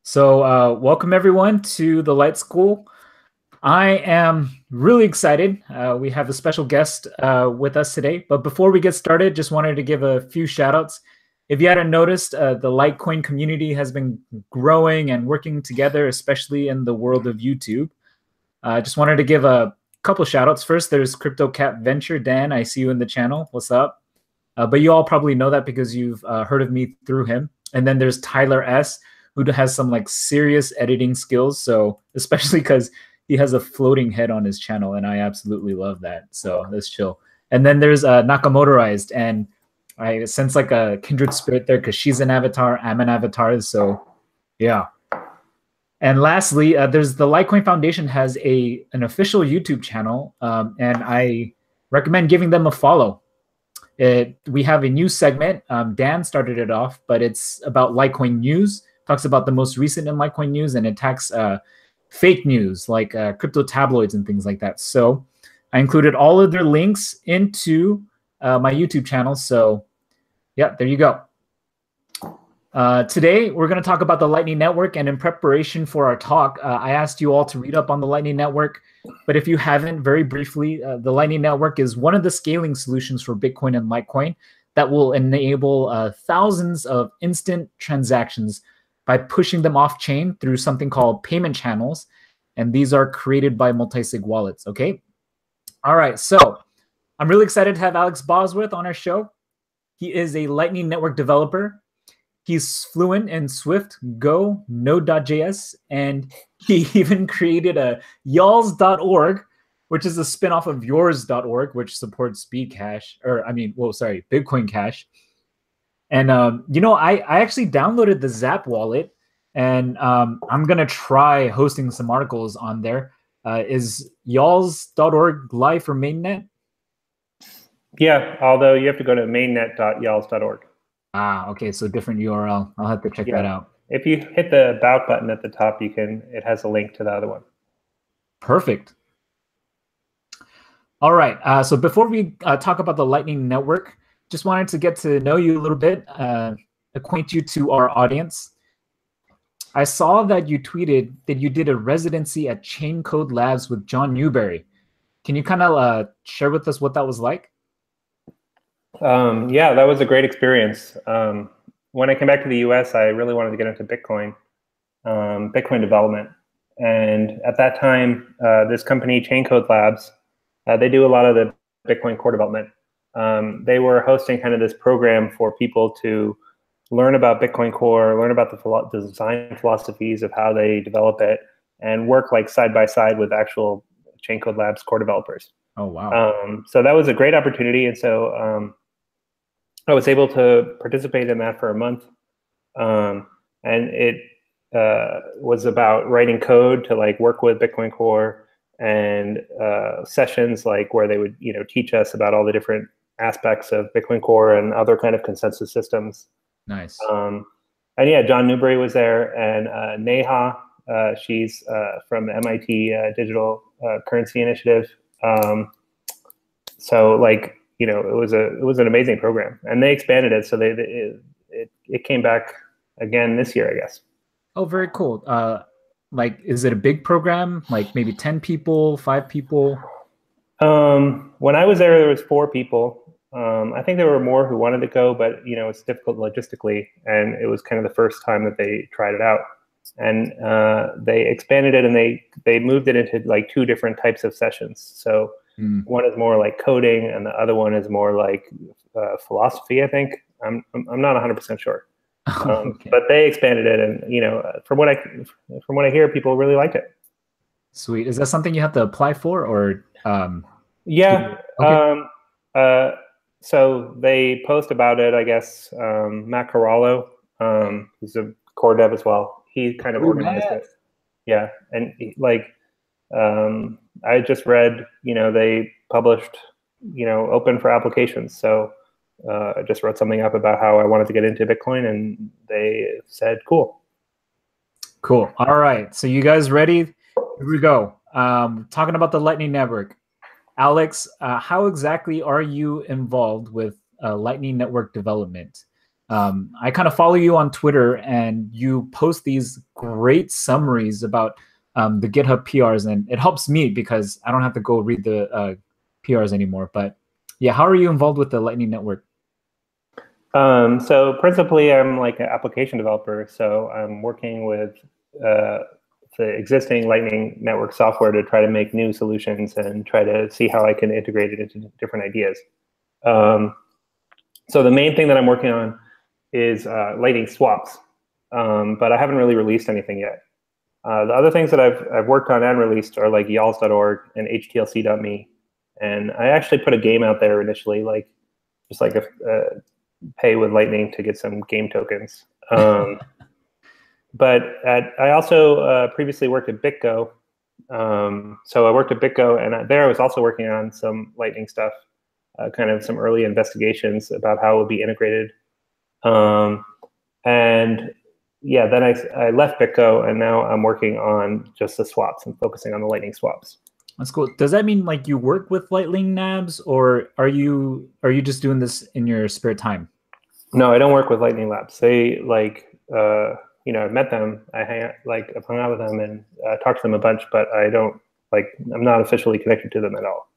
Welcome everyone to the Light School. I am really excited. We have a special guest with us today. But before we get started, just wanted to give a few shout outs. If you hadn't noticed, the Litecoin community has been growing and working together, especially in the world of YouTube. Just wanted to give a couple shout outs. First, there's CryptoCap Venture. Dan, I see you in the channel. What's up? But you all probably know that because you've heard of me through him. And then there's Tyler S., who has some like serious editing skills. So especially because he has a floating head on his channel, and I absolutely love that. So let's chill. And then there's Nakamotorized, and I sense like a kindred spirit there because she's an avatar, I'm an avatar. So yeah. And lastly, there's the Litecoin Foundation has an official YouTube channel, and I recommend giving them a follow. We have a new segment. Dan started it off, but it's about Litecoin news. Talks about the most recent in Litecoin news and attacks fake news like crypto tabloids and things like that. So I included all of their links into my YouTube channel. So yeah, there you go. Today, we're going to talk about the Lightning Network, and in preparation for our talk, I asked you all to read up on the Lightning Network. But if you haven't, very briefly, the Lightning Network is one of the scaling solutions for Bitcoin and Litecoin that will enable thousands of instant transactions by pushing them off-chain through something called payment channels. And these are created by multi-sig wallets, okay? All right, so I'm really excited to have Alex Bosworth on our show. He is a Lightning Network developer. He's fluent in Swift, Go, Node.js, and he even created a y'alls.org, which is a spinoff of yours.org, which supports Bitcoin Cash. And, I actually downloaded the Zap wallet, and I'm going to try hosting some articles on there. Is y'alls.org live for mainnet? Yeah, although you have to go to mainnet.y'alls.org. Ah, okay, so different URL. I'll have to check that out. If you hit the About button at the top, it has a link to the other one. Perfect. All right, so before we talk about the Lightning Network, just wanted to get to know you a little bit, acquaint you to our audience. I saw that you tweeted that you did a residency at Chain Code Labs with John Newberry. Can you kind of share with us what that was like? Yeah, that was a great experience. When I came back to the US, I really wanted to get into Bitcoin development. And at that time, this company, Chain Code Labs, they do a lot of the Bitcoin core development. They were hosting kind of this program for people to learn about Bitcoin Core, learn about the design philosophies of how they develop it, and work like side by side with actual Chain Code Labs core developers. Oh, wow. So that was a great opportunity. And so I was able to participate in that for a month. And it was about writing code to like work with Bitcoin Core, and sessions like where they would teach us about all the different aspects of Bitcoin Core and other kind of consensus systems. Nice. And yeah, John Newberry was there, and Neha, she's from the MIT Digital Currency Initiative. So like it was an amazing program, and they expanded it, so it came back again this year, I guess. Oh, very cool. Like, is it a big program? Like maybe 10 people, 5 people? When I was there was 4 people. I think there were more who wanted to go, but it's difficult logistically, and it was kind of the first time that they tried it out. And they expanded it, and they moved it into like 2 different types of sessions. So one is more like coding, and the other one is more like philosophy, I think. I'm not 100% sure. Okay. But they expanded it, and from what I hear, people really liked it. Sweet. Is that something you have to apply for, or? Yeah. Okay. So they post about it, I guess. Matt Corallo, who's a core dev as well, he kind of organized it. Yeah, and I just read, they published, open for applications. So I just wrote something up about how I wanted to get into Bitcoin, and they said, cool. Cool. All right. So you guys ready? Here we go. Talking about the Lightning Network. Alex, how exactly are you involved with Lightning Network development? I kind of follow you on Twitter, and you post these great summaries about the GitHub PRs, and it helps me because I don't have to go read the PRs anymore. But yeah, how are you involved with the Lightning Network? So principally, I'm like an application developer. So I'm working with the existing Lightning Network software to try to make new solutions and try to see how I can integrate it into different ideas. So the main thing that I'm working on is Lightning swaps, but I haven't really released anything yet. The other things that I've worked on and released are like yalls.org and htlc.me, and I actually put a game out there initially, like just like a pay with Lightning to get some game tokens. But I also previously worked at BitGo, so I worked at BitGo, and there I was also working on some Lightning stuff, kind of some early investigations about how it would be integrated. And yeah, then I left BitGo, and now I'm working on just the swaps and focusing on the Lightning swaps. That's cool. Does that mean like you work with Lightning Labs, or are you just doing this in your spare time? No, I don't work with Lightning Labs. They like I've met them. I've hung out with them and talked to them a bunch, but I don't I'm not officially connected to them at all.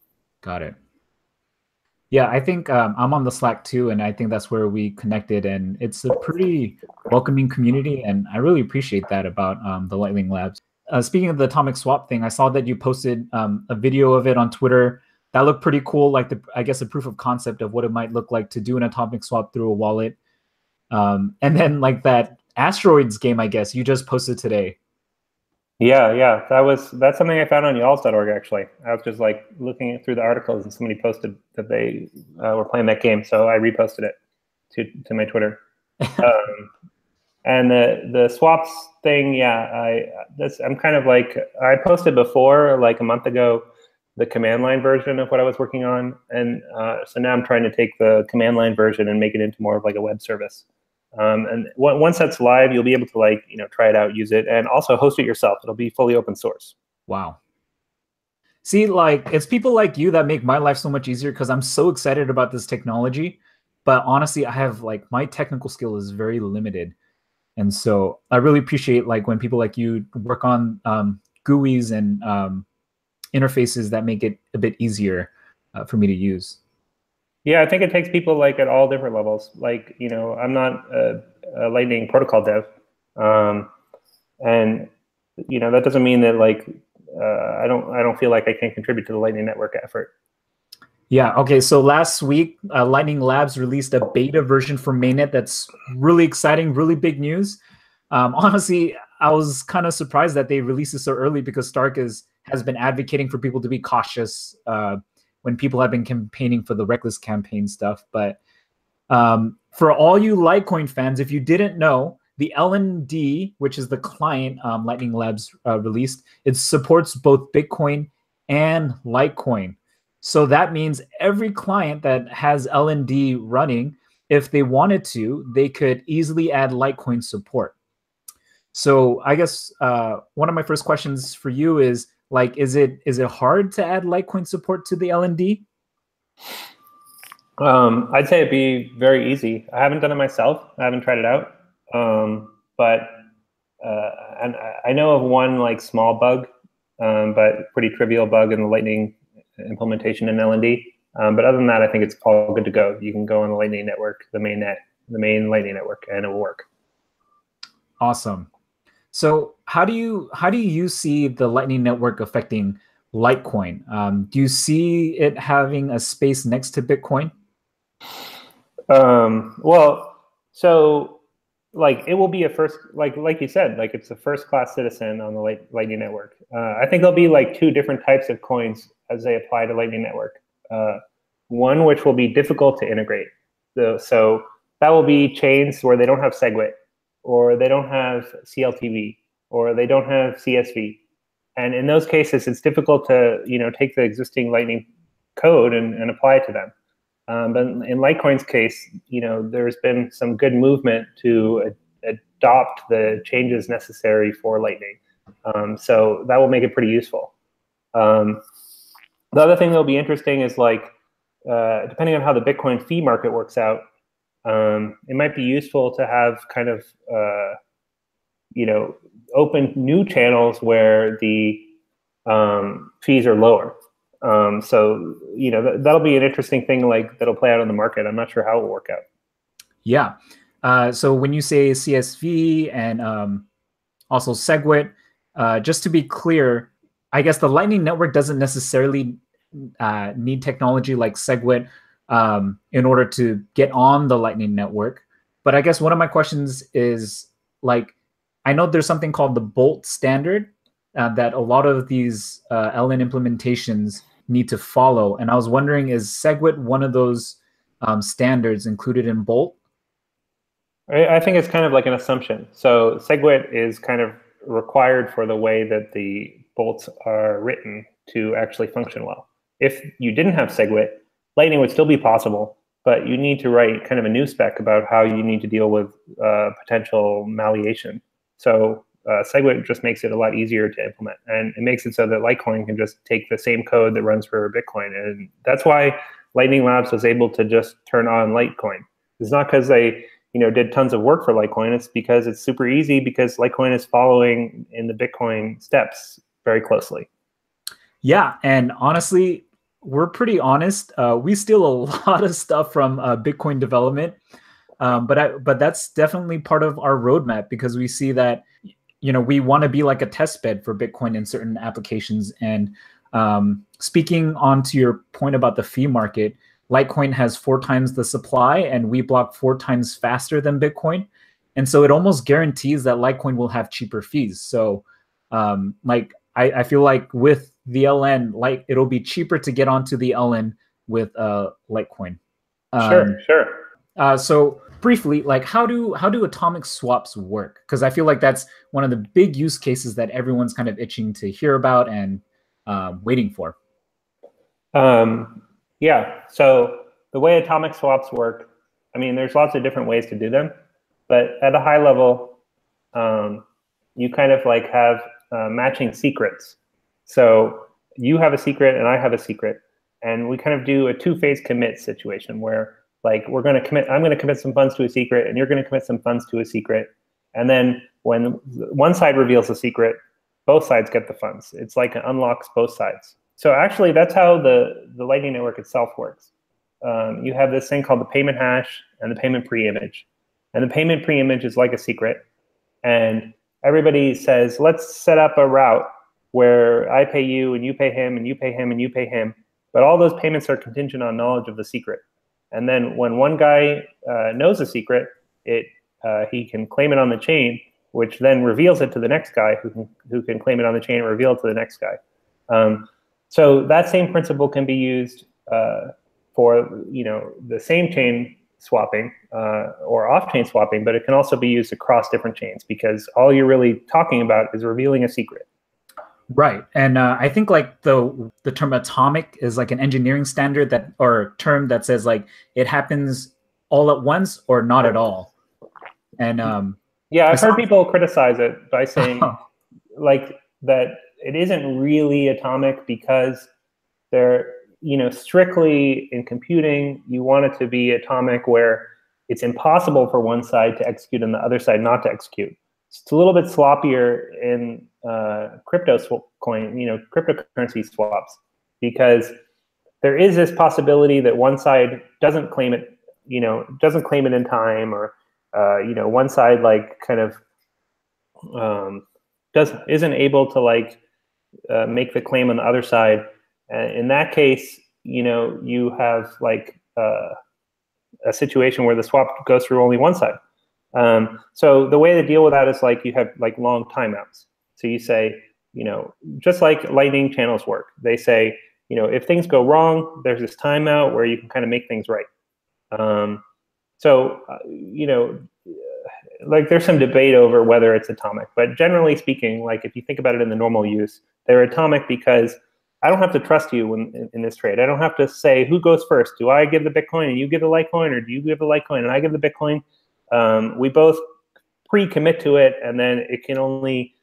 Got it. Yeah, I think I'm on the Slack too, and I think that's where we connected, and it's a pretty welcoming community, and I really appreciate that about the Lightning Labs. Speaking of the atomic swap thing, I saw that you posted a video of it on Twitter. That looked pretty cool, like I guess a proof of concept of what it might look like to do an atomic swap through a wallet. And then like that asteroids game, I guess you just posted today. Yeah, that's something I found on yalls.org actually. I was just like looking through the articles, and somebody posted that they were playing that game, so I reposted it to my Twitter. And the swaps thing, yeah, I'm kind of like, I posted before, like a month ago, the command line version of what I was working on, and so now I'm trying to take the command line version and make it into more of like a web service. And once that's live, you'll be able to try it out, use it, and also host it yourself. It'll be fully open source. Wow. See, like it's people like you that make my life so much easier, because I'm so excited about this technology. But honestly, I have like my technical skill is very limited. And so I really appreciate like when people like you work on GUIs and interfaces that make it a bit easier for me to use. Yeah, I think it takes people like at all different levels. Like, I'm not a Lightning protocol dev. And, that doesn't mean that I don't feel like I can contribute to the Lightning Network effort. Yeah, okay, so last week, Lightning Labs released a beta version for mainnet that's really exciting, really big news. Honestly, I was kind of surprised that they released it so early, because Stark has been advocating for people to be cautious when people have been campaigning for the reckless campaign stuff. But for all you Litecoin fans, if you didn't know, the LND, which is the client Lightning Labs released, it supports both Bitcoin and Litecoin. So that means every client that has LND running, if they wanted to, they could easily add Litecoin support. So I guess one of my first questions for you is, like, is it hard to add Litecoin support to the LND? I'd say it'd be very easy. I haven't done it myself. I haven't tried it out. But and I know of one like small bug, but pretty trivial bug in the Lightning implementation in LND. But other than that, I think it's all good to go. You can go on the Lightning network, the main Lightning network, and it will work. Awesome. So how do you see the Lightning Network affecting Litecoin? Do you see it having a space next to Bitcoin? Well, so it will be a first, like you said, it's a first class citizen on the Lightning Network. I think there'll be like two different types of coins as they apply to Lightning Network. One which will be difficult to integrate. So that will be chains where they don't have Segwit, or they don't have CLTV, or they don't have CSV. And in those cases, it's difficult to take the existing Lightning code and apply it to them. But in Litecoin's case, there's been some good movement to adopt the changes necessary for Lightning. So that will make it pretty useful. The other thing that will be interesting is depending on how the Bitcoin fee market works out, it might be useful to have kind of, open new channels where the fees are lower. So, that'll be an interesting thing, like that'll play out in the market. I'm not sure how it will work out. Yeah. So when you say CSV and also Segwit, just to be clear, I guess the Lightning Network doesn't necessarily need technology like Segwit in order to get on the Lightning Network. But I guess one of my questions is, like, I know there's something called the Bolt standard that a lot of these LN implementations need to follow. And I was wondering, is Segwit one of those standards included in Bolt? I think it's kind of like an assumption. So Segwit is kind of required for the way that the bolts are written to actually function well. If you didn't have Segwit, Lightning would still be possible, but you need to write kind of a new spec about how you need to deal with potential malleation. So Segwit just makes it a lot easier to implement, and it makes it so that Litecoin can just take the same code that runs for Bitcoin. And that's why Lightning Labs was able to just turn on Litecoin. It's not because they did tons of work for Litecoin. It's because it's super easy, because Litecoin is following in the Bitcoin steps very closely. Yeah, and honestly, we're pretty honest. We steal a lot of stuff from Bitcoin development, but that's definitely part of our roadmap, because we see that we want to be like a test bed for Bitcoin in certain applications. And speaking on to your point about the fee market, Litecoin has 4 times the supply, and we block 4 times faster than Bitcoin. And so it almost guarantees that Litecoin will have cheaper fees. So I feel like with the LN, like, it'll be cheaper to get onto the LN with Litecoin. Sure. So briefly, like, how do atomic swaps work? Because I feel like that's one of the big use cases that everyone's kind of itching to hear about and waiting for. Yeah, so the way atomic swaps work, I mean, there's lots of different ways to do them, but at a high level, you kind of like have matching secrets. So you have a secret and I have a secret, and we kind of do a 2-phase commit situation where, like, I'm going to commit some funds to a secret, and you're going to commit some funds to a secret. And then when one side reveals a secret, both sides get the funds. It's like it unlocks both sides. So actually, that's how the Lightning Network itself works. You have this thing called the payment hash and the payment pre-image. And the payment pre-image is like a secret. And everybody says, let's set up a route where I pay you and you pay him and you pay him and you pay him. But all those payments are contingent on knowledge of the secret. And then when one guy knows a secret, he can claim it on the chain, which then reveals it to the next guy who can claim it on the chain and reveal it to the next guy. So that same principle can be used for the same chain swapping or off-chain swapping, but it can also be used across different chains, because all you're really talking about is revealing a secret. Right, and I think like the term atomic is like an engineering standard or term that says like it happens all at once or not at all. And yeah, I've heard people criticize it by saying like that it isn't really atomic, because they're, strictly in computing, you want it to be atomic where it's impossible for one side to execute and the other side not to execute. It's a little bit sloppier in cryptocurrency swaps, because there is this possibility that one side doesn't claim it, in time, or one side like kind of isn't able to like make the claim on the other side. In that case, you have like a situation where the swap goes through only one side. So the way to deal with that is like you have like long timeouts. So you say, just like Lightning channels work, they say, if things go wrong, there's this timeout where you can kind of make things right. Like there's some debate over whether it's atomic, but generally speaking, like if you think about it in the normal use, they're atomic because I don't have to trust you in this trade. I don't have to say who goes first. Do I give the Bitcoin and you give the Litecoin, or do you give the Litecoin and I give the Bitcoin? We both pre-commit to it, and then generally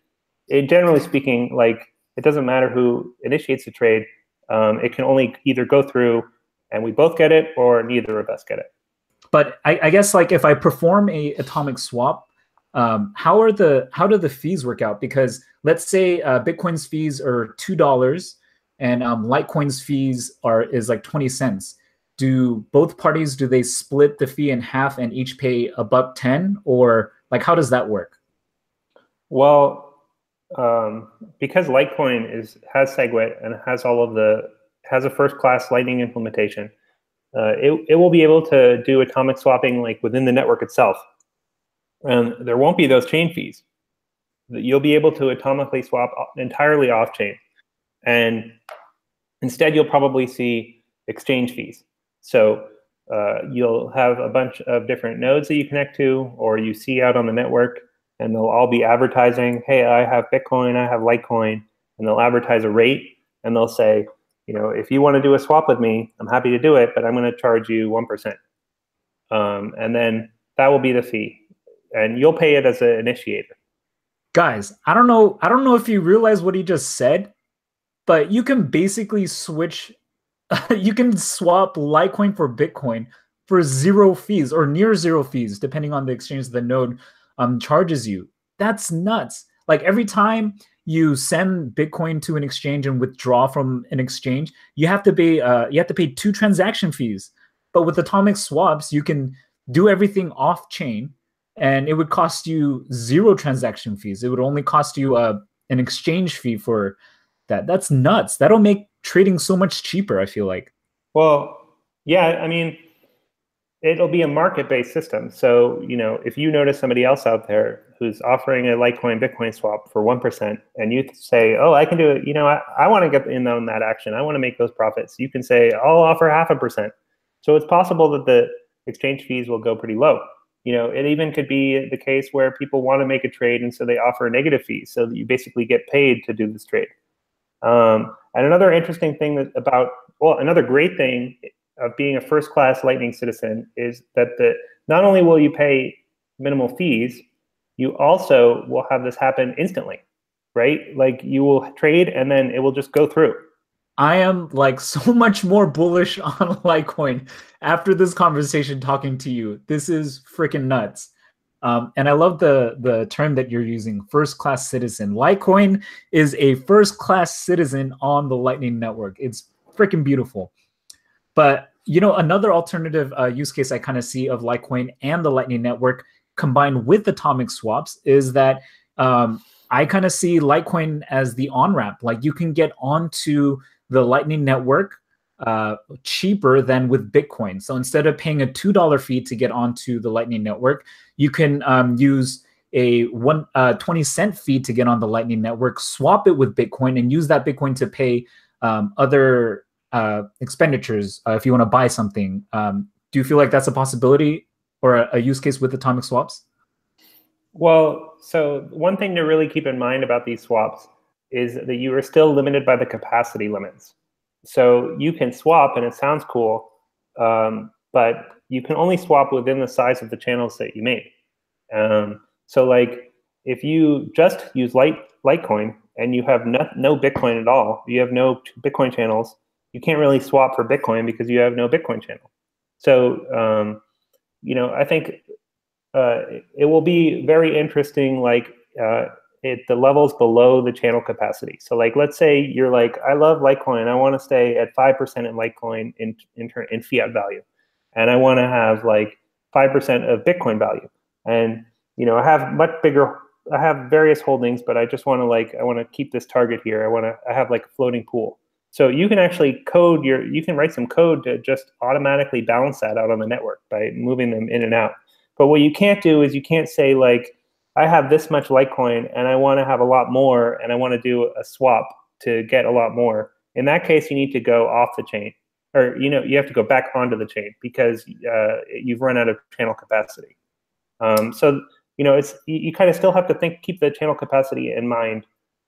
speaking, like it doesn't matter who initiates the trade. It can only either go through and we both get it, or neither of us get it. But I guess like if I perform a atomic swap, how do the fees work out? Because let's say Bitcoin's fees are $2 and Litecoin's fees is like 20 cents. Do both parties, do they split the fee in half and each pay $1.10, or like how does that work? Well, because Litecoin has Segwit and has a first class Lightning implementation, it will be able to do atomic swapping like within the network itself. And there won't be those chain fees. You'll be able to atomically swap entirely off chain. And instead, you'll probably see exchange fees. So you'll have a bunch of different nodes that you connect to or you see out on the network, and they'll all be advertising, hey, I have Bitcoin, I have Litecoin, and they'll advertise a rate, and they'll say, if you want to do a swap with me, I'm happy to do it, but I'm going to charge you 1%. And then that will be the fee. And you'll pay it as an initiator. Guys, I don't know if you realize what he just said, but you can basically switch you can swap Litecoin for Bitcoin for 0 fees or near 0 fees, depending on the exchange the node charges you. That's nuts. Like every time you send Bitcoin to an exchange and withdraw from an exchange, you have to pay 2 transaction fees. But with atomic swaps, you can do everything off chain, and it would cost you 0 transaction fees. It would only cost you an exchange fee for that. That's nuts. That'll make trading so much cheaper, I feel like. Well, yeah, I mean, it'll be a market-based system. So, if you notice somebody else out there who's offering a Litecoin Bitcoin swap for 1%, and you say, oh, I can do it, I want to get in on that action. I want to make those profits. You can say, I'll offer 0.5%. So it's possible that the exchange fees will go pretty low. It even could be the case where people want to make a trade, and so they offer negative fees, so that you basically get paid to do this trade. And another interesting thing another great thing of being a first-class Lightning citizen is that not only will you pay minimal fees, you also will have this happen instantly, right? Like you will trade and then it will just go through. I am like so much more bullish on Litecoin after this conversation talking to you. This is freaking nuts. And I love the term that you're using, first-class citizen. Litecoin is a first-class citizen on the Lightning Network. It's freaking beautiful. But another alternative use case I kind of see of Litecoin and the Lightning Network combined with atomic swaps is that I kind of see Litecoin as the on-ramp. Like you can get onto the Lightning Network cheaper than with Bitcoin. So instead of paying a $2 fee to get onto the Lightning Network, you can use a 20-cent fee to get on the Lightning Network, swap it with Bitcoin, and use that Bitcoin to pay other expenditures if you want to buy something. Do you feel like that's a possibility or a use case with atomic swaps? Well, so one thing to really keep in mind about these swaps is that you are still limited by the capacity limits. So you can swap, and it sounds cool, but you can only swap within the size of the channels that you made. So like if you just use Litecoin and you have no Bitcoin at all, you have no Bitcoin channels, you can't really swap for Bitcoin because you have no Bitcoin channel. So, I think it will be very interesting, like at the levels below the channel capacity. So like, let's say you're like, I love Litecoin. I want to stay at 5% in Litecoin in fiat value. And I want to have like 5% of Bitcoin value. And, I have various holdings, but I just want to I want to keep this target here. I have like a floating pool. So you can actually you can write some code to just automatically balance that out on the network by moving them in and out. But what you can't do is you can't say like, I have this much Litecoin and I want to have a lot more and I want to do a swap to get a lot more. In that case, you need to go off the chain, or you have to go back onto the chain because you've run out of channel capacity. So you kind of still have to keep the channel capacity in mind.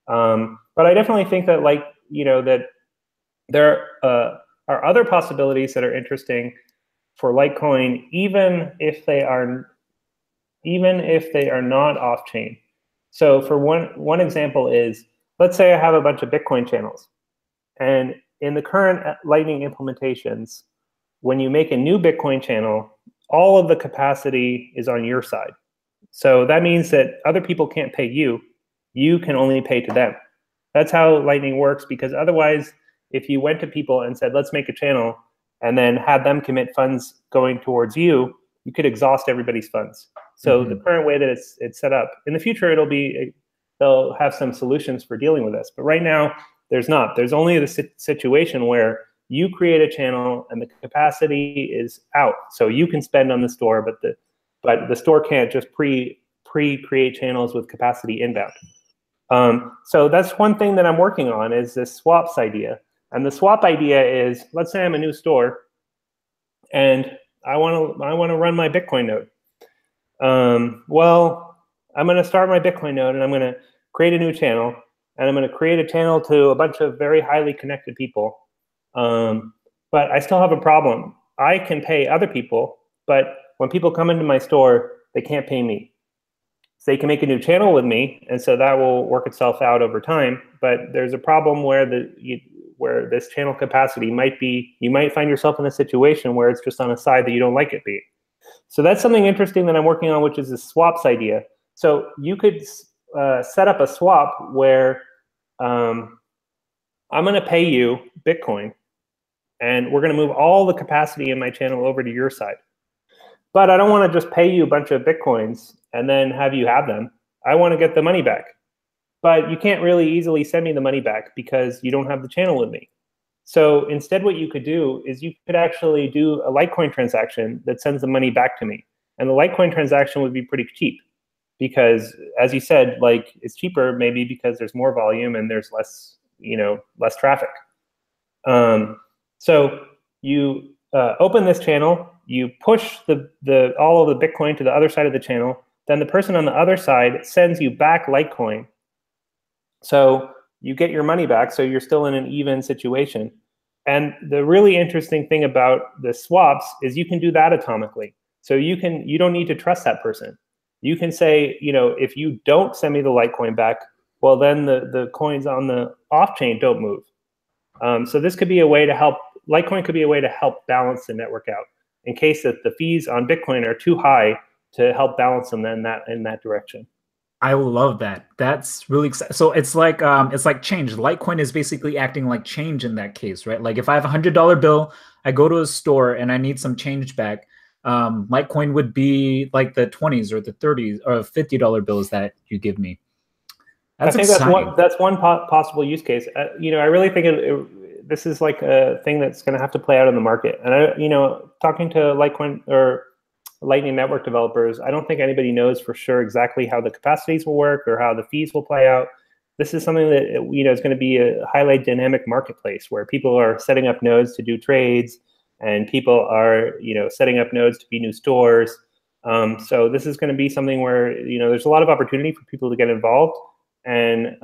But I definitely think that that there are other possibilities that are interesting for Litecoin, even if they are not off chain. So for one example is, let's say I have a bunch of Bitcoin channels, and in the current Lightning implementations, when you make a new Bitcoin channel, all of the capacity is on your side. So that means that other people can't pay you. You can only pay to them. That's how Lightning works, because otherwise, if you went to people and said, let's make a channel, and then had them commit funds going towards you, you could exhaust everybody's funds. So the current way that it's set up, in the future, they'll have some solutions for dealing with this. But right now, there's not. There's only the situation where you create a channel and the capacity is out. So you can spend on the store, but the store can't just pre-create channels with capacity inbound. So that's one thing that I'm working on, is this swaps idea. And the swap idea is, let's say I'm a new store and I want to run my Bitcoin node. Well, I'm going to start my Bitcoin node and I'm going to create a new channel, and I'm going to create a channel to a bunch of very highly connected people. But I still have a problem. I can pay other people, but when people come into my store, they can't pay me. So they can make a new channel with me, and so that will work itself out over time. But there's a problem where where this channel capacity might be, you might find yourself in a situation where it's just on a side that you don't like it being. So that's something interesting that I'm working on, which is the swaps idea. So you could set up a swap where I'm going to pay you Bitcoin, and we're going to move all the capacity in my channel over to your side. But I don't want to just pay you a bunch of Bitcoins and then have you have them. I want to get the money back. But you can't really easily send me the money back because you don't have the channel with me. So instead, what you could do is you could actually do a Litecoin transaction that sends the money back to me. And the Litecoin transaction would be pretty cheap because, as you said, like, it's cheaper maybe because there's more volume and there's less, less traffic. So you open this channel, you push all of the Bitcoin to the other side of the channel, then the person on the other side sends you back Litecoin. So you get your money back, so you're still in an even situation. And the really interesting thing about the swaps is you can do that atomically. So you don't need to trust that person. You can say, if you don't send me the Litecoin back, well, then the coins on the off-chain don't move. So this could be a way to help, Litecoin could be a way to help balance the network out in case that the fees on Bitcoin are too high to help balance them in that direction. I love that. That's really exciting. So it's like change. Litecoin is basically acting like change in that case, right? Like if I have $100 bill, I go to a store and I need some change back. Litecoin would be like the 20s or the 30s or $50 bills that you give me. I think that's one possible use case. I really think this is like a thing that's going to have to play out in the market. And talking to Litecoin or Lightning Network developers, I don't think anybody knows for sure exactly how the capacities will work or how the fees will play out. This is something that is going to be a highly dynamic marketplace where people are setting up nodes to do trades, and people are setting up nodes to be new stores. So this is going to be something where there's a lot of opportunity for people to get involved, and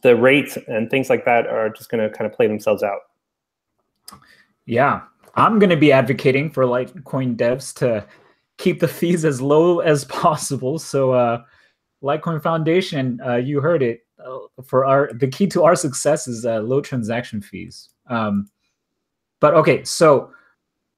the rates and things like that are just going to kind of play themselves out. Yeah. I'm going to be advocating for Litecoin devs to keep the fees as low as possible. So Litecoin Foundation, you heard it. The key to our success is low transaction fees. But okay, so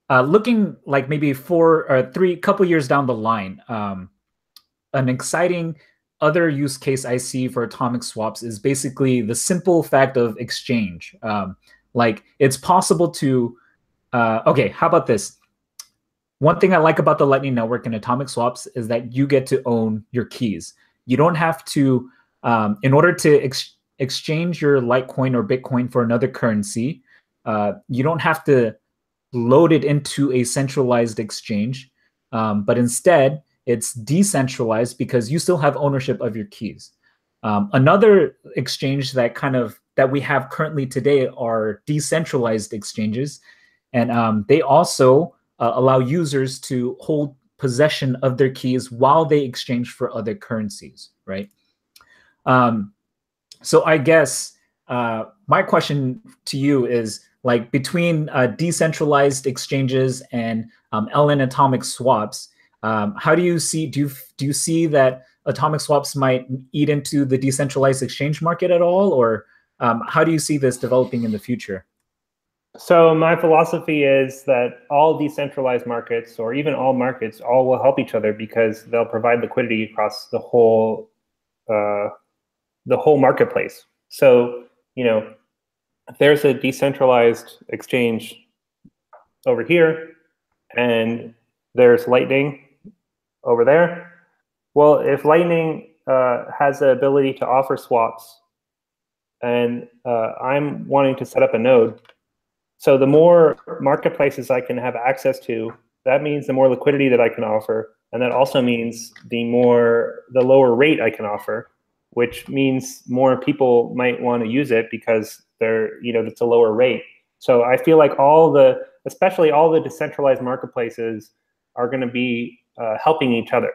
looking like maybe 4 or 3 couple years down the line, an exciting other use case I see for atomic swaps is basically the simple fact of exchange. Like it's possible to okay, how about this? One thing I like about the Lightning Network and atomic swaps is that you get to own your keys. You don't have to, in order to exchange your Litecoin or Bitcoin for another currency, you don't have to load it into a centralized exchange, but instead it's decentralized because you still have ownership of your keys. Another exchange that we have currently today are decentralized exchanges. And they also allow users to hold possession of their keys while they exchange for other currencies, right? So I guess my question to you is, like, between decentralized exchanges and LN atomic swaps, how do you see? Do you see that atomic swaps might eat into the decentralized exchange market at all, or how do you see this developing in the future? So my philosophy is that all decentralized markets, or even all markets, all will help each other because they'll provide liquidity across the whole marketplace. So, if there's a decentralized exchange over here, and there's Lightning over there, well, if Lightning has the ability to offer swaps, and I'm wanting to set up a node, so the more marketplaces I can have access to, that means the more liquidity that I can offer, and that also means the lower rate I can offer, which means more people might want to use it because it's a lower rate. So I feel like especially all the decentralized marketplaces are going to be helping each other.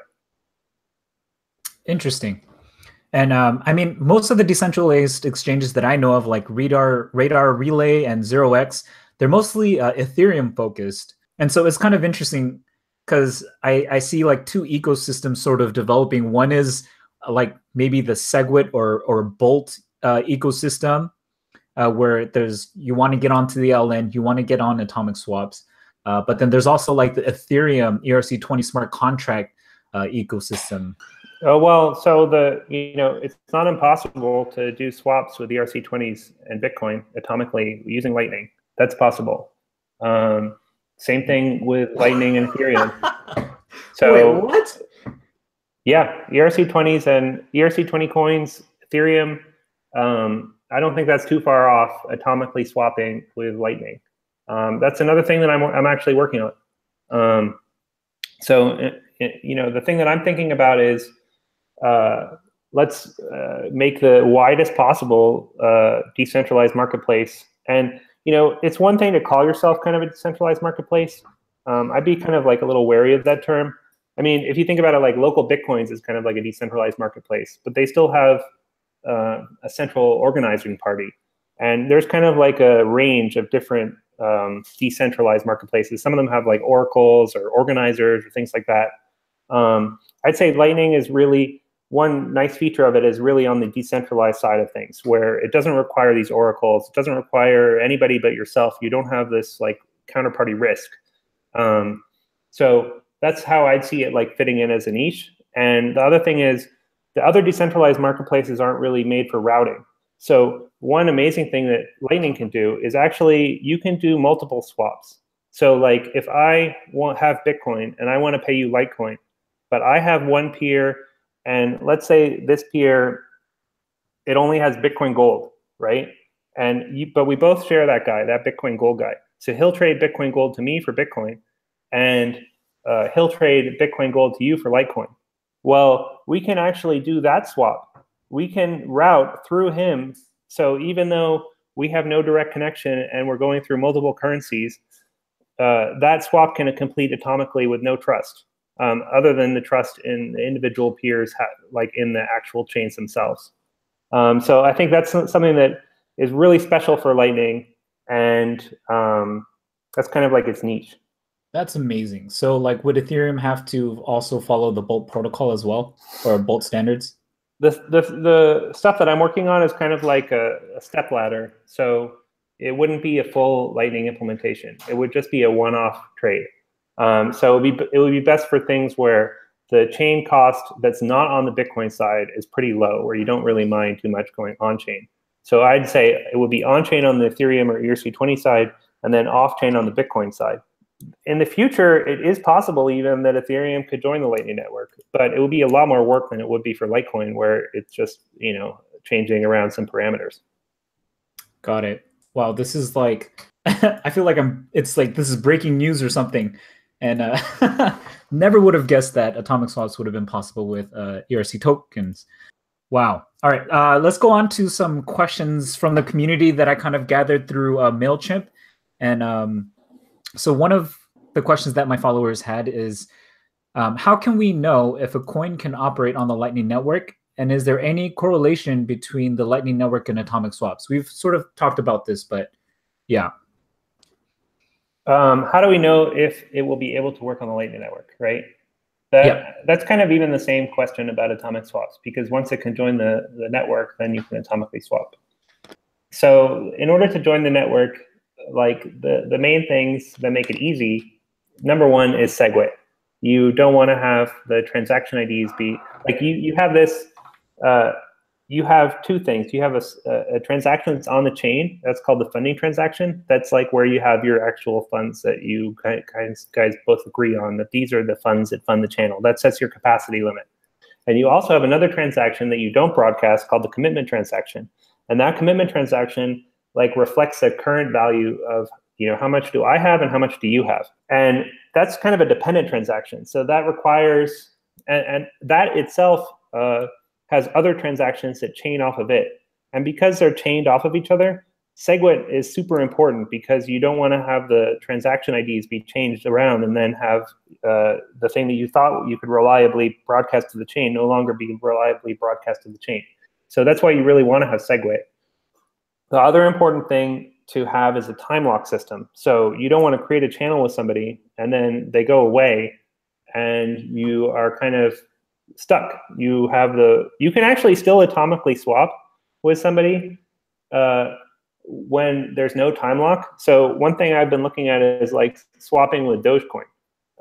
Interesting. And I mean, most of the decentralized exchanges that I know of, like Radar, Relay, and 0x, they're mostly Ethereum focused. And so it's kind of interesting because I see like two ecosystems sort of developing. One is like maybe the Segwit or Bolt ecosystem, where you want to get onto the LN, you want to get on atomic swaps. But then there's also like the Ethereum ERC20 smart contract ecosystem. Oh, well, so it's not impossible to do swaps with ERC20s and Bitcoin atomically using Lightning. That's possible. Same thing with Lightning and Ethereum. So, wait, what? Yeah, ERC20s and ERC20 coins, Ethereum. I don't think that's too far off atomically swapping with Lightning. That's another thing that I'm actually working on. The thing that I'm thinking about is let's make the widest possible decentralized marketplace. And it's one thing to call yourself kind of a decentralized marketplace. I'd be kind of like a little wary of that term. I mean, if you think about it, like local Bitcoins is kind of like a decentralized marketplace, but they still have a central organizing party. And there's kind of like a range of different decentralized marketplaces. Some of them have like oracles or organizers or things like that. I'd say Lightning is really, one nice feature of it is really on the decentralized side of things, where it doesn't require these oracles. It doesn't require anybody but yourself. You don't have this like counterparty risk. So that's how I'd see it like fitting in as a niche. And the other thing is the other decentralized marketplaces aren't really made for routing. So one amazing thing that Lightning can do is actually you can do multiple swaps. So like if I have Bitcoin and I want to pay you Litecoin, but I have one peer, and let's say this peer, it only has Bitcoin Gold, right? But we both share that guy, that Bitcoin Gold guy. So he'll trade Bitcoin Gold to me for Bitcoin, and he'll trade Bitcoin Gold to you for Litecoin. Well, we can actually do that swap. We can route through him. So even though we have no direct connection and we're going through multiple currencies, that swap can complete atomically with no trust, other than the trust in the individual peers, like in the actual chains themselves. So I think that's something that is really special for Lightning, and that's kind of like its niche. That's amazing. So like would Ethereum have to also follow the Bolt protocol as well, or Bolt standards? The stuff that I'm working on is kind of like a step ladder. So it wouldn't be a full Lightning implementation. It would just be a one-off trade. So it would be best for things where the chain cost that's not on the Bitcoin side is pretty low, where you don't really mind too much going on-chain. So I'd say it would be on-chain on the Ethereum or ERC20 side, and then off-chain on the Bitcoin side. In the future, it is possible even that Ethereum could join the Lightning Network, but it would be a lot more work than it would be for Litecoin, where it's just changing around some parameters. Got it. Wow, this is like I feel like it's like this is breaking news or something, and never would have guessed that atomic swaps would have been possible with ERC tokens. Wow. All right, let's go on to some questions from the community that I kind of gathered through MailChimp, and so one of the questions that my followers had is, how can we know if a coin can operate on the Lightning Network? And is there any correlation between the Lightning Network and atomic swaps? We've sort of talked about this, but yeah. How do we know if it will be able to work on the Lightning Network, right? That's kind of even the same question about atomic swaps, because once it can join the network, then you can atomically swap. So in order to join the network, like the main things that make it easy, number one is Segwit. You don't want to have the transaction IDs be like you have this. You have two things. You have a transaction that's on the chain. That's called the funding transaction. That's like where you have your actual funds that you guys both agree on, that these are the funds that fund the channel. That sets your capacity limit. And you also have another transaction that you don't broadcast called the commitment transaction. And that commitment transaction like reflects the current value of, how much do I have and how much do you have? And that's kind of a dependent transaction. So that requires, and that itself has other transactions that chain off of it. And because they're chained off of each other, Segwit is super important because you don't want to have the transaction IDs be changed around and then have the thing that you thought you could reliably broadcast to the chain no longer be reliably broadcast to the chain. So that's why you really want to have Segwit. The other important thing to have is a time lock system. So you don't want to create a channel with somebody and then they go away and you are kind of stuck. You can actually still atomically swap with somebody when there's no time lock. So one thing I've been looking at is like swapping with Dogecoin.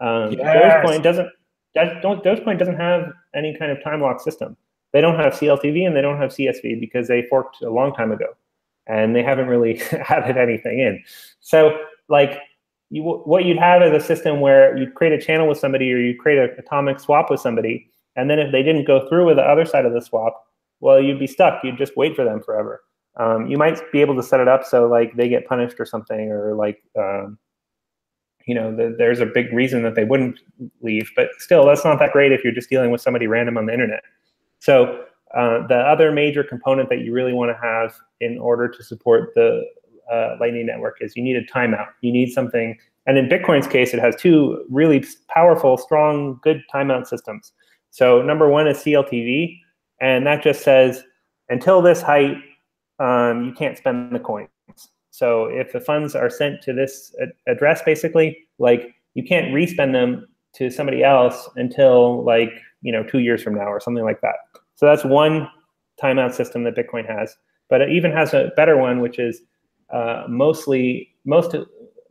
Yes. Dogecoin doesn't have any kind of time lock system. They don't have CLTV and they don't have CSV because they forked a long time ago, and they haven't really added anything in. So like what you'd have is a system where you'd create a channel with somebody or you create an atomic swap with somebody, and then if they didn't go through with the other side of the swap, well, you'd be stuck. You'd just wait for them forever. You might be able to set it up so like they get punished or something, or like there's a big reason that they wouldn't leave. But still, that's not that great if you're just dealing with somebody random on the internet. So the other major component that you really want to have in order to support the Lightning Network is you need a timeout. You need something, and in Bitcoin's case, it has two really powerful, strong, good timeout systems. So number one is CLTV, and that just says until this height, you can't spend the coins. So if the funds are sent to this address, basically, like you can't respend them to somebody else until like 2 years from now or something like that. So that's one timeout system that Bitcoin has. But it even has a better one, which is most of the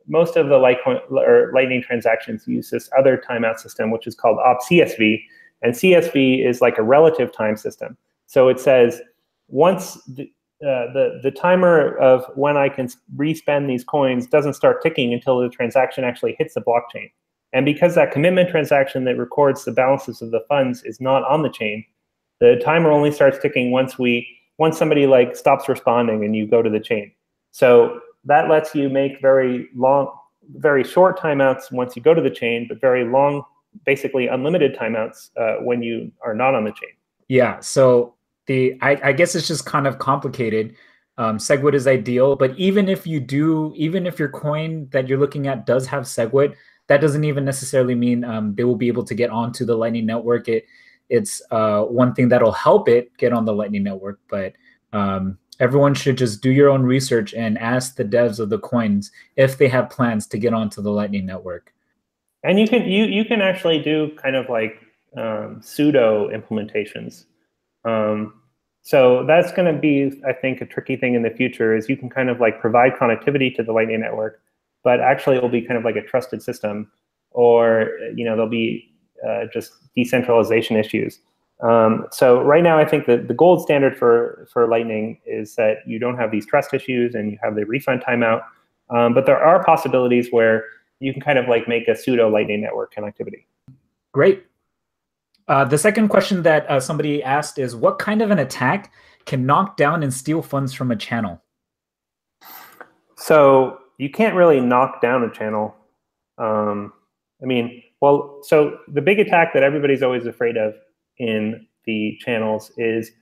Litecoin or Lightning transactions use this other timeout system, which is called OP-CSV. And CSV is like a relative time system. So it says once the timer of when I can respend these coins doesn't start ticking until the transaction actually hits the blockchain. And because that commitment transaction that records the balances of the funds is not on the chain, the timer only starts ticking once somebody like stops responding and you go to the chain. So that lets you make very short timeouts once you go to the chain, but very long, basically unlimited timeouts when you are not on the chain. Yeah. So I guess it's just kind of complicated. Segwit is ideal, but even if your coin that you're looking at does have Segwit, that doesn't even necessarily mean they will be able to get onto the Lightning Network. It's one thing that'll help it get on the Lightning Network, but everyone should just do your own research and ask the devs of the coins if they have plans to get onto the Lightning Network. And you can actually do kind of like pseudo implementations. So that's going to be, I think, a tricky thing in the future is you can kind of like provide connectivity to the Lightning Network, but actually it will be kind of like a trusted system, or there'll be just decentralization issues. So right now, I think that the gold standard for Lightning is that you don't have these trust issues and you have the refund timeout. But there are possibilities where you can kind of like make a pseudo Lightning Network connectivity. Great. The second question that somebody asked is, what kind of an attack can knock down and steal funds from a channel? So you can't really knock down a channel. So the big attack that everybody's always afraid of in the channels is,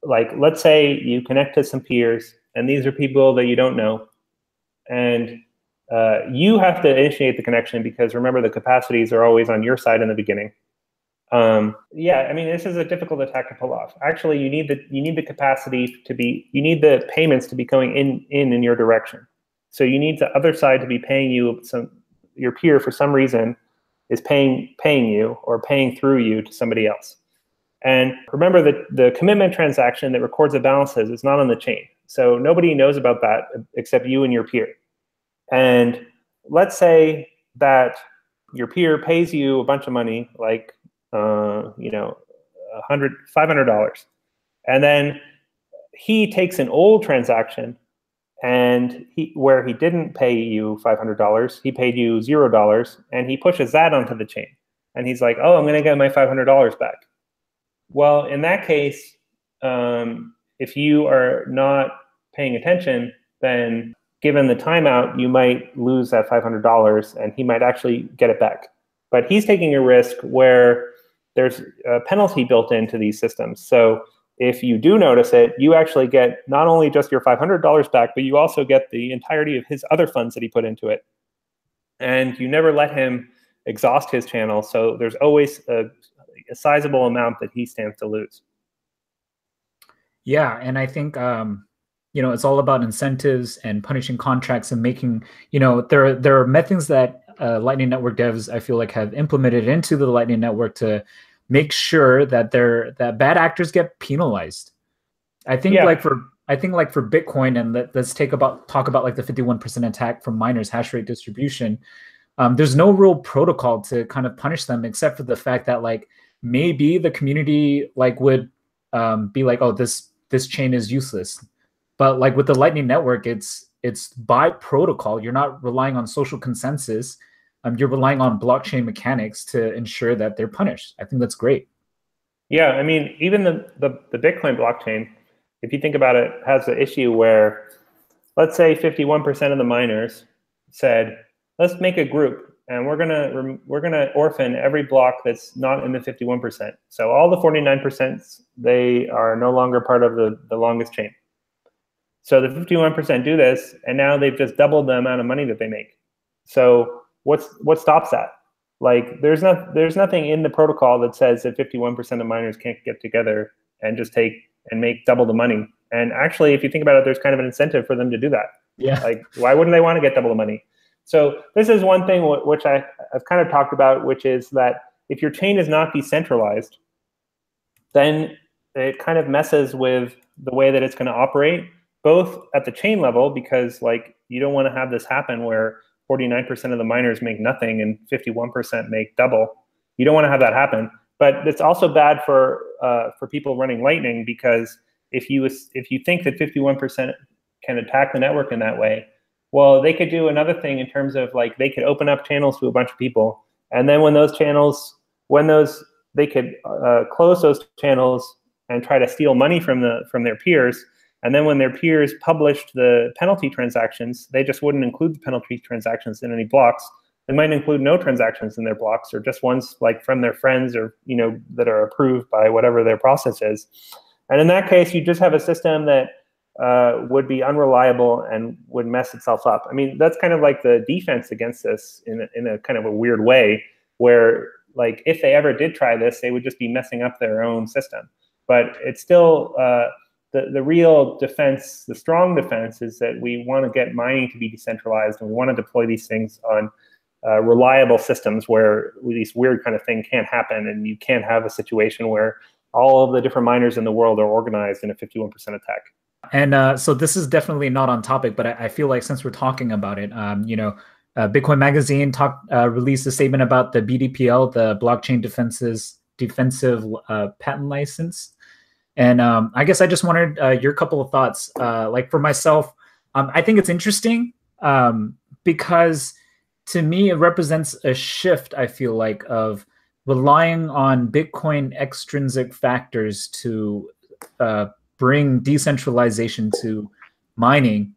like, let's say you connect to some peers, and these are people that you don't know, and you have to initiate the connection because, remember, the capacities are always on your side in the beginning. This is a difficult attack to pull off. Actually, you need the capacity to be, you need the payments to be going in your direction. So you need the other side to be paying you, your peer for some reason is paying you or paying through you to somebody else. And remember that the commitment transaction that records the balances is not on the chain. So nobody knows about that except you and your peer. And let's say that your peer pays you a bunch of money, like $500, and then he takes an old transaction, and where he didn't pay you $500, he paid you $0, and he pushes that onto the chain, and he's like, "Oh, I'm going to get my $500 back." Well, in that case, if you are not paying attention, then given the timeout, you might lose that $500, and he might actually get it back. But he's taking a risk where there's a penalty built into these systems. So if you do notice it, you actually get not only just your $500 back, but you also get the entirety of his other funds that he put into it. And you never let him exhaust his channel. So there's always a sizable amount that he stands to lose. Yeah, and I think it's all about incentives and punishing contracts and making, there are methods that Lightning Network devs, I feel like, have implemented into the Lightning Network to make sure that that bad actors get penalized. I think like for Bitcoin, and let's talk about like the 51% attack from miners hash rate distribution. There's no real protocol to kind of punish them, except for the fact that like maybe the community like would be like, oh, this chain is useless. But like with the Lightning Network, it's by protocol. You're not relying on social consensus. You're relying on blockchain mechanics to ensure that they're punished. I think that's great. Yeah, I mean, even the Bitcoin blockchain, if you think about it, has the issue where, let's say 51% of the miners said, let's make a group, and we're gonna orphan every block that's not in the 51%. So all the 49%, they are no longer part of the longest chain. So the 51% do this, and now they've just doubled the amount of money that they make. So what stops that? Like there's nothing in the protocol that says that 51% of miners can't get together and just take and make double the money. And actually, if you think about it, there's kind of an incentive for them to do that. Yeah. Like, why wouldn't they want to get double the money? So this is one thing which I've kind of talked about, which is that if your chain is not decentralized, then it kind of messes with the way that it's going to operate, both at the chain level, because like you don't want to have this happen where 49% of the miners make nothing and 51% make double. You don't want to have that happen. But it's also bad for people running Lightning, because if you think that 51% can attack the network in that way, well, they could do another thing in terms of like they could open up channels to a bunch of people, and then they could close those channels and try to steal money from their peers. And then when their peers published the penalty transactions, they just wouldn't include the penalty transactions in any blocks. They might include no transactions in their blocks, or just ones like from their friends, or that are approved by whatever their process is. And in that case, you just have a system that would be unreliable and would mess itself up. I mean, that's kind of like the defense against this in a kind of a weird way, where like if they ever did try this, they would just be messing up their own system. But it's still the real defense, the strong defense, is that we want to get mining to be decentralized, and we want to deploy these things on reliable systems where these weird kind of thing can't happen, and you can't have a situation where all of the different miners in the world are organized in a 51% attack. And so this is definitely not on topic, but I feel like since we're talking about it, Bitcoin Magazine released a statement about the BDPL, the Blockchain Defensive Patent License. And I guess I just wanted your couple of thoughts. Like for myself, I think it's interesting because to me, it represents a shift, I feel like, of relying on Bitcoin extrinsic factors to bring decentralization to mining.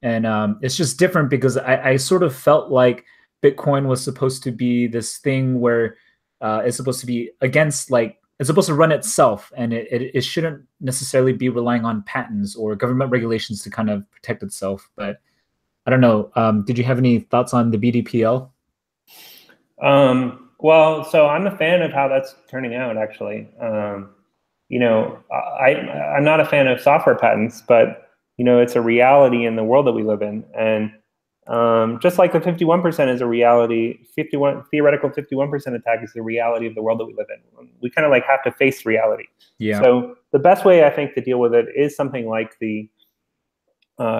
And it's just different because I sort of felt like Bitcoin was supposed to be this thing where it's supposed to be against, like, it's supposed to run itself, and it shouldn't necessarily be relying on patents or government regulations to kind of protect itself. But I don't know. Did you have any thoughts on the BDPL? Well, so I'm a fan of how that's turning out, actually. I'm not a fan of software patents, but it's a reality in the world that we live in. And just like the 51% is a reality, theoretical 51% attack is the reality of the world that we live in. We kind of like have to face reality. Yeah. So the best way, I think, to deal with it is something like the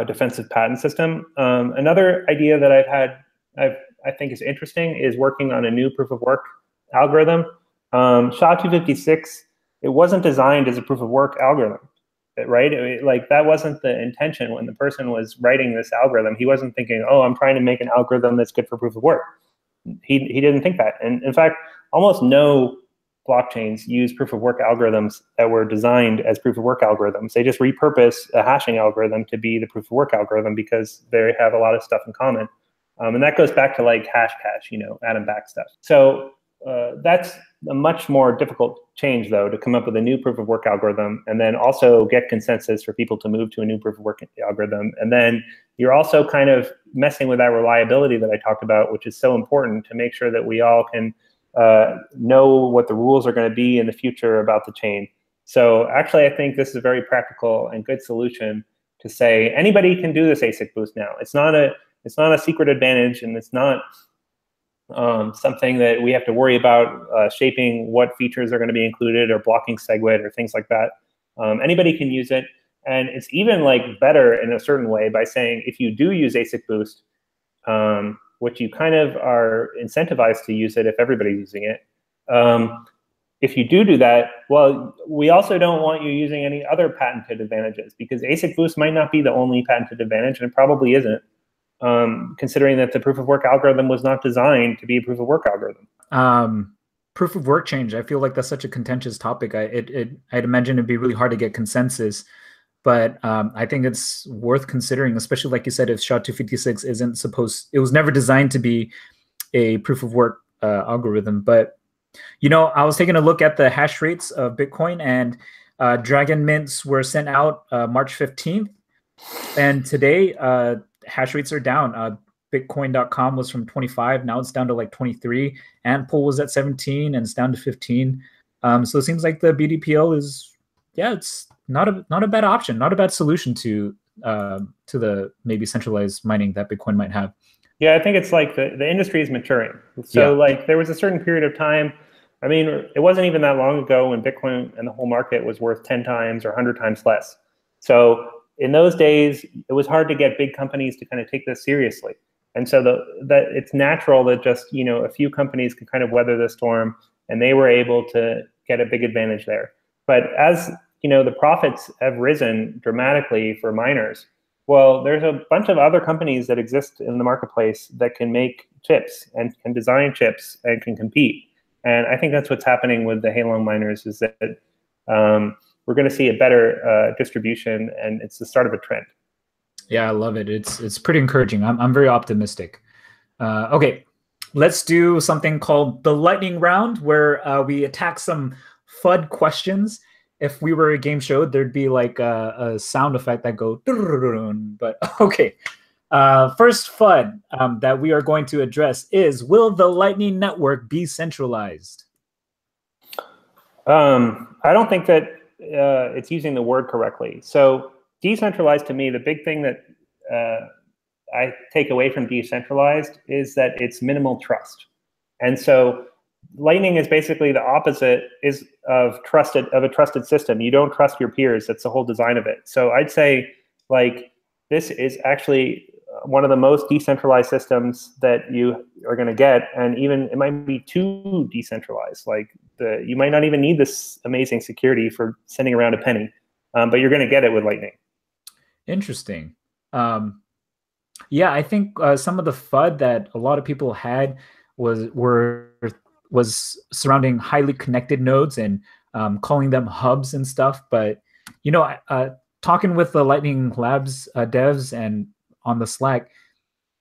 defensive patent system. Another idea that I think is interesting is working on a new proof of work algorithm. SHA-256, it wasn't designed as a proof of work algorithm, right? Like that wasn't the intention when the person was writing this algorithm. He wasn't thinking, oh, I'm trying to make an algorithm that's good for proof of work. He didn't think that. And in fact, almost no blockchains use proof of work algorithms that were designed as proof of work algorithms. They just repurpose a hashing algorithm to be the proof of work algorithm because they have a lot of stuff in common. And that goes back to like Hashcash, Adam Back stuff. So that's a much more difficult change, though, to come up with a new proof of work algorithm and then also get consensus for people to move to a new proof of work algorithm. And then you're also kind of messing with that reliability that I talked about, which is so important to make sure that we all can know what the rules are going to be in the future about the chain. So actually, I think this is a very practical and good solution to say anybody can do this ASIC boost now. It's not a secret advantage, and it's not something that we have to worry about shaping what features are going to be included or blocking Segwit or things like that. Anybody can use it, and it's even like better in a certain way by saying if you do use ASIC boost, which you kind of are incentivized to use it if everybody's using it. If you do that, well, we also don't want you using any other patented advantages because ASIC boost might not be the only patented advantage, and it probably isn't. Considering that the proof of work algorithm was not designed to be a proof of work algorithm. Proof of work change, I feel like that's such a contentious topic. I'd imagine it'd be really hard to get consensus, but I think it's worth considering, especially like you said, if SHA-256 it was never designed to be a proof of work algorithm. But, I was taking a look at the hash rates of Bitcoin, and Dragon mints were sent out March 15th. And today, hash rates are down. Bitcoin.com was from 25. Now it's down to like 23. Antpool was at 17 and it's down to 15. So it seems like the BDPL is, it's not a bad option, not a bad solution to the maybe centralized mining that Bitcoin might have. Yeah, I think it's like the industry is maturing. So like there was a certain period of time. I mean, it wasn't even that long ago when Bitcoin and the whole market was worth 10 times or 100 times less. So in those days, it was hard to get big companies to kind of take this seriously. And so that it's natural that just, a few companies can kind of weather the storm, and they were able to get a big advantage there. But as, the profits have risen dramatically for miners, well, there's a bunch of other companies that exist in the marketplace that can make chips and can design chips and can compete. And I think that's what's happening with the Halong miners is that we're going to see a better distribution, and it's the start of a trend. Yeah, I love it. It's pretty encouraging. I'm very optimistic. Okay, let's do something called the lightning round, where we attack some FUD questions. If we were a game show, there'd be like a sound effect that go. But okay, first FUD that we are going to address is: will the Lightning Network be centralized? I don't think that it's using the word correctly. So decentralized, to me, the big thing that I take away from decentralized is that it's minimal trust. And so Lightning is basically the opposite of a trusted system. You don't trust your peers. That's the whole design of it. So I'd say like this is actually one of the most decentralized systems that you are going to get, and even it might be too decentralized. Like you might not even need this amazing security for sending around a penny, but you're going to get it with Lightning. Interesting. Yeah, I think some of the FUD that a lot of people had was surrounding highly connected nodes and calling them hubs and stuff. But talking with the Lightning Labs devs and on the Slack,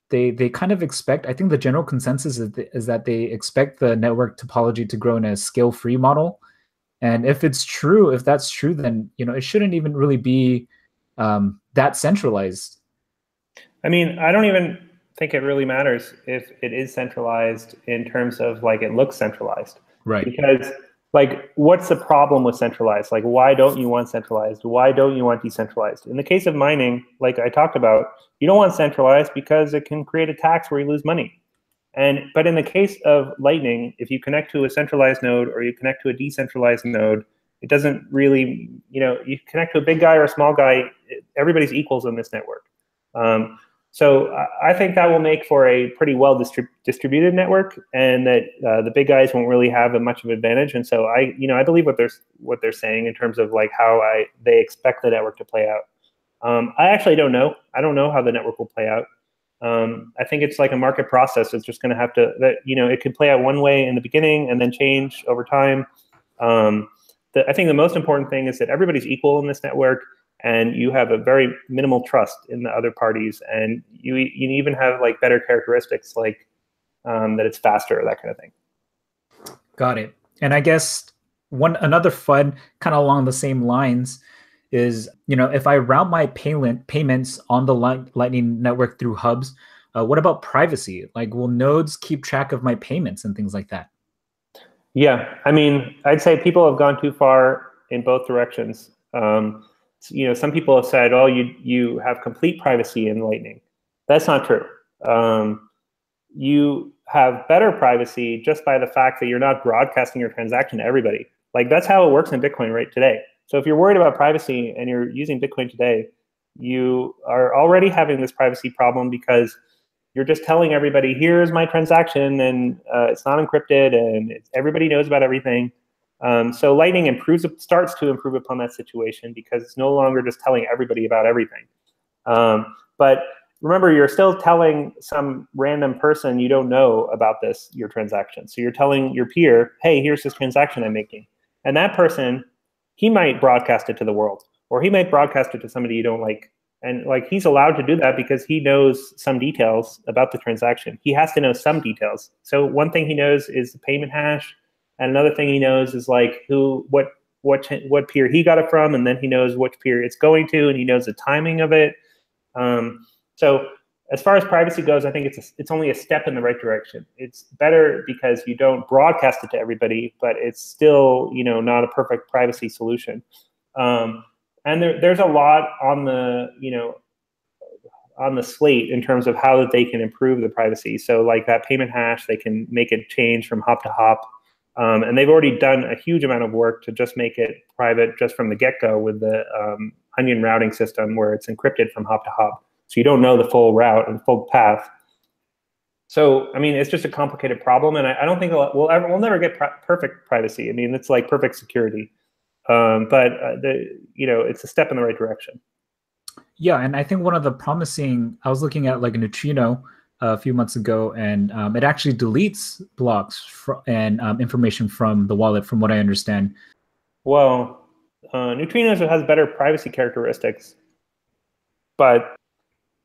they kind of expect, I think the general consensus is that they expect the network topology to grow in a scale-free model. And if that's true, then it shouldn't even really be that centralized. I mean, I don't even think it really matters if it is centralized in terms of like it looks centralized. Right. Because like, what's the problem with centralized? Like, why don't you want centralized? Why don't you want decentralized? In the case of mining, like I talked about, you don't want centralized because it can create a tax where you lose money. But in the case of Lightning, if you connect to a centralized node or you connect to a decentralized node, it doesn't really, you connect to a big guy or a small guy, everybody's equals in this network. So I think that will make for a pretty well distributed network, and that the big guys won't really have much of an advantage. And so I believe what they're saying in terms of like how they expect the network to play out. I actually don't know. I don't know how the network will play out. I think it's like a market process. It's just going to have to, it could play out one way in the beginning and then change over time. I think the most important thing is that everybody's equal in this network, and you have a very minimal trust in the other parties, and you even have like better characteristics like that it's faster, that kind of thing. Got it. And I guess another fun kind of along the same lines is, if I route my payments on the Lightning Network through hubs, what about privacy? Like, will nodes keep track of my payments and things like that? Yeah, I mean, I'd say people have gone too far in both directions. Some people have said, "Oh, you have complete privacy in Lightning." That's not true. You have better privacy just by the fact that you're not broadcasting your transaction to everybody. Like, that's how it works in Bitcoin right today. So if you're worried about privacy and you're using Bitcoin today, you are already having this privacy problem because you're just telling everybody, here's my transaction, and it's not encrypted, and everybody knows about everything. So Lightning starts to improve upon that situation because it's no longer just telling everybody about everything. But remember, you're still telling some random person you don't know about your transaction. So you're telling your peer, hey, here's this transaction I'm making. And that person, he might broadcast it to the world, or he might broadcast it to somebody you don't like. And like, he's allowed to do that because he knows some details about the transaction. He has to know some details. So one thing he knows is the payment hash, and another thing he knows is like what peer he got it from, and then he knows which peer it's going to, and he knows the timing of it. So as far as privacy goes, I think it's only a step in the right direction. It's better because you don't broadcast it to everybody, but it's still not a perfect privacy solution. And there's a lot on the slate in terms of how that they can improve the privacy. So like that payment hash, they can make it change from hop to hop. And they've already done a huge amount of work to just make it private just from the get-go with the Onion routing system, where it's encrypted from hop to hop. So you don't know the full route and full path. So, I mean, it's just a complicated problem. And I don't think we'll never get perfect privacy. I mean, it's like perfect security. But it's a step in the right direction. Yeah, and I think one of the I was looking at like a neutrino a few months ago, and it actually deletes blocks and information from the wallet, from what I understand. Well, neutrinos has better privacy characteristics, but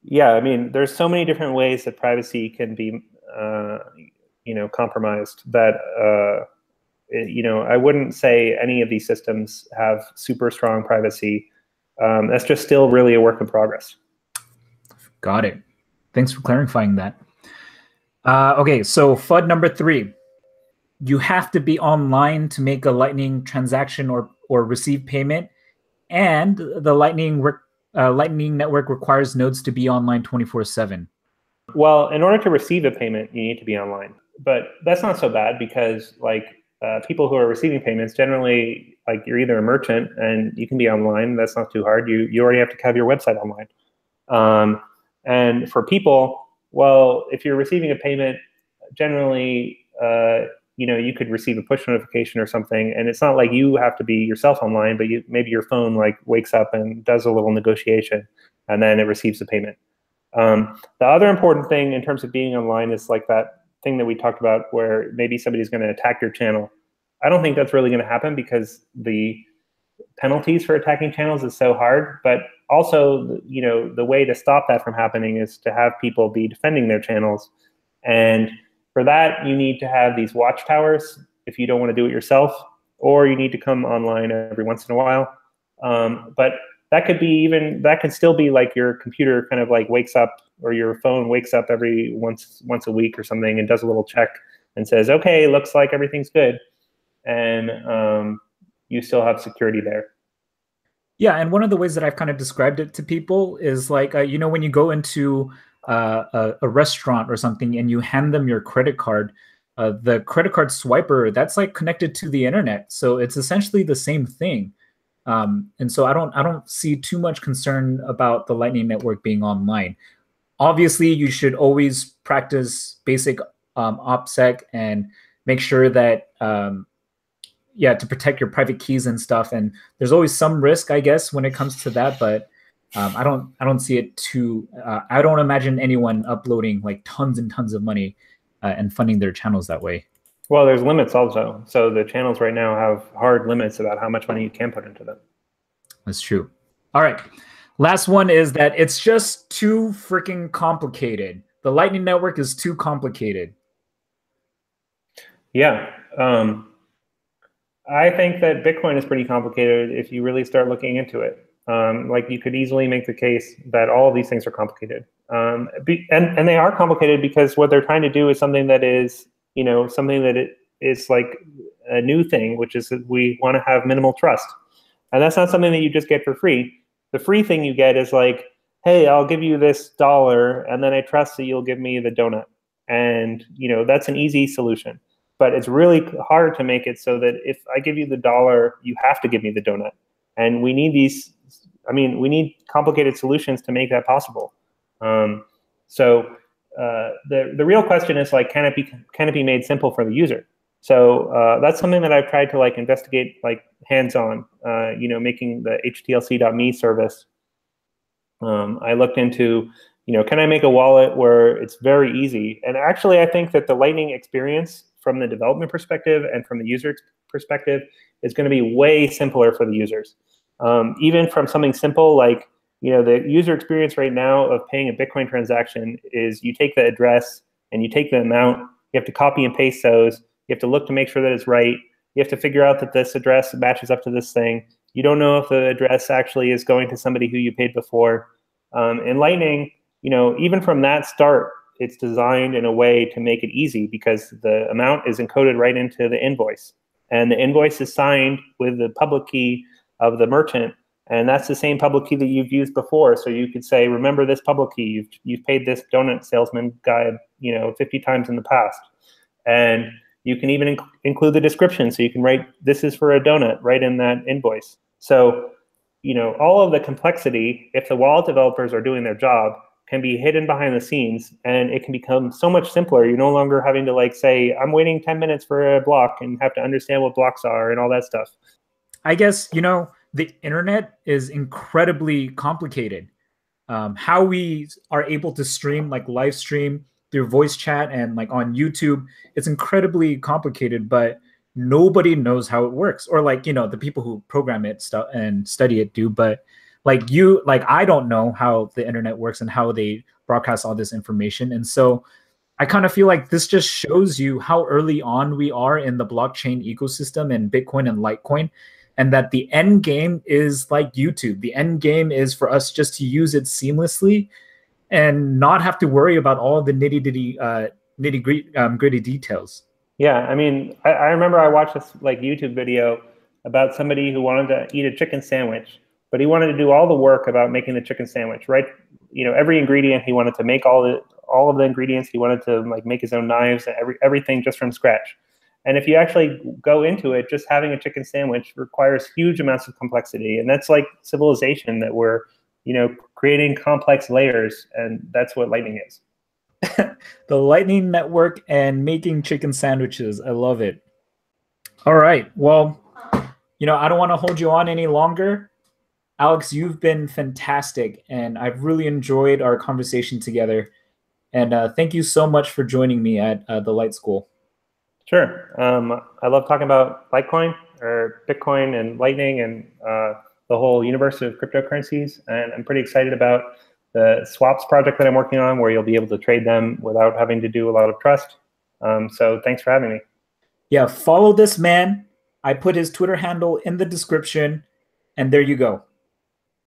yeah, I mean, there's so many different ways that privacy can be, compromised that. I wouldn't say any of these systems have super strong privacy. That's just still really a work in progress. Got it. Thanks for clarifying that. Okay, so FUD number 3. You have to be online to make a Lightning transaction or receive payment, and the Lightning network requires nodes to be online 24/7. Well, in order to receive a payment, you need to be online. But that's not so bad because people who are receiving payments generally, like, you're either a merchant and you can be online. That's not too hard. You already have to have your website online. And for people, well, if you're receiving a payment, generally, you could receive a push notification or something, and it's not like you have to be yourself online, but maybe your phone like wakes up and does a little negotiation, and then it receives the payment. The other important thing in terms of being online is like that thing that we talked about where maybe somebody's going to attack your channel. I don't think that's really going to happen because the penalties for attacking channels is so hard. But also, the way to stop that from happening is to have people be defending their channels. And for that, you need to have these watchtowers if you don't want to do it yourself, or you need to come online every once in a while. But that could still be like your computer kind of like wakes up, or your phone wakes up every once a week or something and does a little check and says, okay, looks like everything's good. And you still have security there. Yeah, and one of the ways that I've kind of described it to people is like, when you go into a restaurant or something and you hand them your credit card, the credit card swiper, that's like connected to the internet. So it's essentially the same thing. And so I don't see too much concern about the Lightning Network being online. Obviously, you should always practice basic OPSEC and make sure that to protect your private keys and stuff. And there's always some risk, I guess, when it comes to that. But I don't see it too. I don't imagine anyone uploading like tons and tons of money and funding their channels that way. Well, there's limits also. So the channels right now have hard limits about how much money you can put into them. That's true. All right. Last one is that it's just too freaking complicated. The Lightning Network is too complicated. Yeah. I think that Bitcoin is pretty complicated if you really start looking into it. Like you could easily make the case that all of these things are complicated. And they are complicated because what they're trying to do is something that is, something that it is like a new thing, which is that we want to have minimal trust. And that's not something that you just get for free. The free thing you get is like, hey, I'll give you this $1, and then I trust that you'll give me the donut. And, that's an easy solution. But it's really hard to make it so that if I give you the $1, you have to give me the donut. And we need we need complicated solutions to make that possible. So the real question is like, can it be made simple for the user? So that's something that I've tried to like investigate like hands-on, making the htlc.me service. I looked into, can I make a wallet where it's very easy? And actually, I think that the Lightning experience from the development perspective and from the user perspective is going to be way simpler for the users. Even from something simple like, the user experience right now of paying a Bitcoin transaction is you take the address and you take the amount, you have to copy and paste those, you have to look to make sure that it's right, you have to figure out that this address matches up to this thing. You don't know if the address actually is going to somebody who you paid before. In Lightning, even from that start, it's designed in a way to make it easy because the amount is encoded right into the invoice. And the invoice is signed with the public key of the merchant. And that's the same public key that you've used before. So you could say, remember this public key. You've paid this donut salesman guy, 50 times in the past. And you can even include the description. So you can write, this is for a donut, right in that invoice. So, all of the complexity, if the wallet developers are doing their job, can be hidden behind the scenes, and it can become so much simpler. You're no longer having to like say, I'm waiting 10 minutes for a block and have to understand what blocks are and all that stuff. I guess, the internet is incredibly complicated. How we are able to stream, like live stream through voice chat and like on YouTube, it's incredibly complicated, but nobody knows how it works. Or like, the people who program it and study it do, but I don't know how the internet works and how they broadcast all this information. And so I kind of feel like this just shows you how early on we are in the blockchain ecosystem and Bitcoin and Litecoin, and that the end game is like YouTube. The end game is for us just to use it seamlessly and not have to worry about all the nitty-gritty details. Yeah, I remember I watched this like YouTube video about somebody who wanted to eat a chicken sandwich, but he wanted to do all the work about making the chicken sandwich, right? Every ingredient, he wanted to make all of the ingredients. He wanted to like make his own knives and everything just from scratch. And if you actually go into it, just having a chicken sandwich requires huge amounts of complexity. And that's like civilization, that we're, creating complex layers. And that's what Lightning is. The Lightning Network and making chicken sandwiches. I love it. All right. Well, I don't want to hold you on any longer. Alex, you've been fantastic, and I've really enjoyed our conversation together. And thank you so much for joining me at the Light School. Sure. I love talking about Litecoin or Bitcoin and Lightning and the whole universe of cryptocurrencies. And I'm pretty excited about the swaps project that I'm working on, where you'll be able to trade them without having to do a lot of trust. So thanks for having me. Yeah, follow this man. I put his Twitter handle in the description, and there you go.